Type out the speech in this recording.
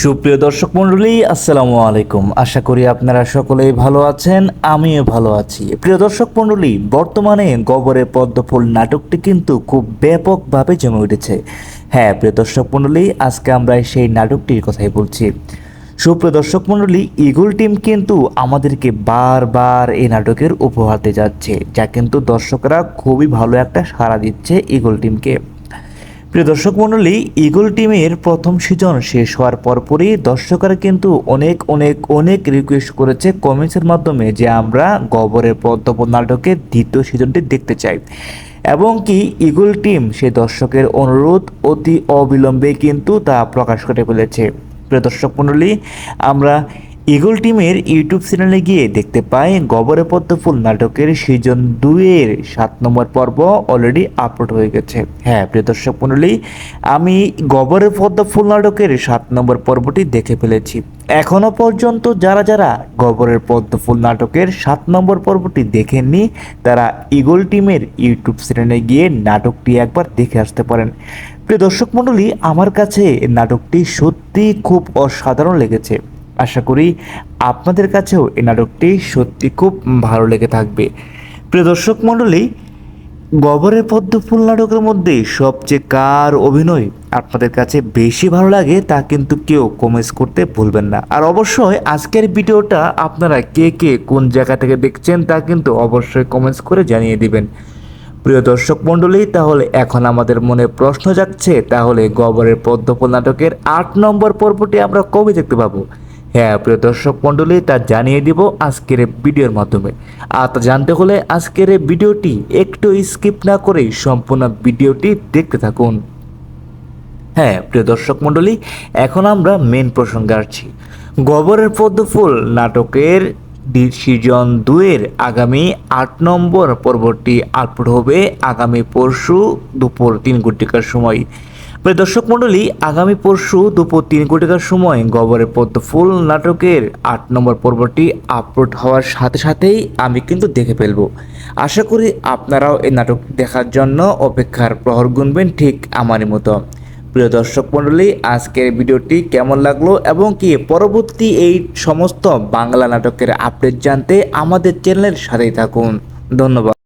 সুপ্রিয় দর্শক মণ্ডলী, আসসালামু আলাইকুম। আশা করি আপনারা সকলেই ভালো আছেন, আমিও ভালো আছি। প্রিয় দর্শক মণ্ডলী, বর্তমানে গবরে পদ্মফুল নাটকটি কিন্তু খুব ব্যাপকভাবে জমে উঠেছে। হ্যাঁ প্রিয় দর্শক মণ্ডলী, আজকে আমরা সেই নাটকটির কথাই বলছি। সুপ্রিয় দর্শক মণ্ডলী, ঈগল টিম কিন্তু আমাদেরকে বারবার এই নাটকের উপহার দিয়ে যাচ্ছে, যা কিন্তু দর্শকরা খুবই ভালো একটা সাড়া দিচ্ছে ঈগল টিমকে। প্রিয় দর্শক মণ্ডলী, ঈগল টিমের প্রথম সিজন শেষ হওয়ার পরপরই দর্শকরা কিন্তু অনেক অনেক অনেক রিকোয়েস্ট করেছে কমেন্টসের মাধ্যমে যে আমরা গবরের পদ্মফুল নাটকের দ্বিতীয় সিজনটি দেখতে চাই, এবং কি ঈগল টিম সে দর্শকের অনুরোধ অতি অবিলম্বে কিন্তু তা প্রকাশ করে ফেলেছে। প্রিয় দর্শক মণ্ডলী, আমরা ঈগল টিমের ইউটিউব চ্যানেলে গিয়ে দেখতে পাই গবরে পদ্মফুল নাটকের সিজন 2-এর 7 নম্বর পর্ব অলরেডি আপলোড হয়ে গেছে। হ্যাঁ প্রিয় দর্শক মণ্ডলী, আমি গবরে পদ্মফুল নাটকের 7 নম্বর পর্বটি দেখে ফেলেছি। এখনও পর্যন্ত যারা যারা গবরের পদ্মফুল নাটকের 7 নম্বর পর্বটি দেখেননি, তারা ঈগল টিমের ইউটিউব চ্যানেলে গিয়ে নাটকটি একবার দেখে আসতে পারেন। প্রিয় দর্শক মণ্ডলী, আমার কাছে নাটকটি সত্যি খুব অসাধারণ লেগেছে। আশা করি আপনাদের কাছেও এই নাটকটি সত্যি খুব ভালো লেগে থাকবে। প্রিয় দর্শক মণ্ডলী, গবরের পদ্মফুল নাটকের মধ্যে সবচেয়ে কার অভিনয় আপনাদের কাছে বেশি ভালো লাগে তা কিন্তু কেউ কমেন্টস করতে ভুলবেন না। আর অবশ্যই আজকের ভিডিওটা আপনারা কে কে কোন জায়গা থেকে দেখছেন তা কিন্তু অবশ্যই কমেন্টস করে জানিয়ে দিবেন। প্রিয় দর্শক মণ্ডলী, তাহলে এখন আমাদের মনে প্রশ্ন জাগছে, তাহলে গবরের পদ্মফুল নাটকের 8 নম্বর পর্বটি আমরা কবে দেখতে পাবো? হ্যাঁ প্রিয় দর্শক মণ্ডলী, তা জানিয়ে দিব আজকের ভিডিওর মাধ্যমে। আর তা জানতে হলে আজকের ভিডিওটি একটু স্কিপ না করে সম্পূর্ণ ভিডিওটি দেখতে থাকুন। হ্যাঁ প্রিয় দর্শক মণ্ডলী, এখন আমরা মেন প্রসঙ্গে আসছি। গবরের পদ্মফুল নাটকের সিজন 2-এর আগামী 8 নম্বর পর্বটি আপলোড হবে আগামী পরশু দুপুর 3 ঘটিকার সময়। প্রিয় দর্শক মণ্ডলী, আগামী পরশু দুপুর 3 ঘটিকার সময় গবরের পদ্মফুল নাটকের 8 নম্বর পর্বটি আপলোড হওয়ার সাথে সাথেই আমি কিন্তু দেখে ফেলবো। আশা করি আপনারাও এই নাটক দেখার জন্য অপেক্ষার প্রহর গুনবেন ঠিক আমারই মতো। প্রিয় দর্শক মণ্ডলী, আজকের ভিডিওটি কেমন লাগলো এবং কি পরবর্তী এই সমস্ত বাংলা নাটকের আপডেট জানতে আমাদের চ্যানেলের সাথেই থাকুন। ধন্যবাদ।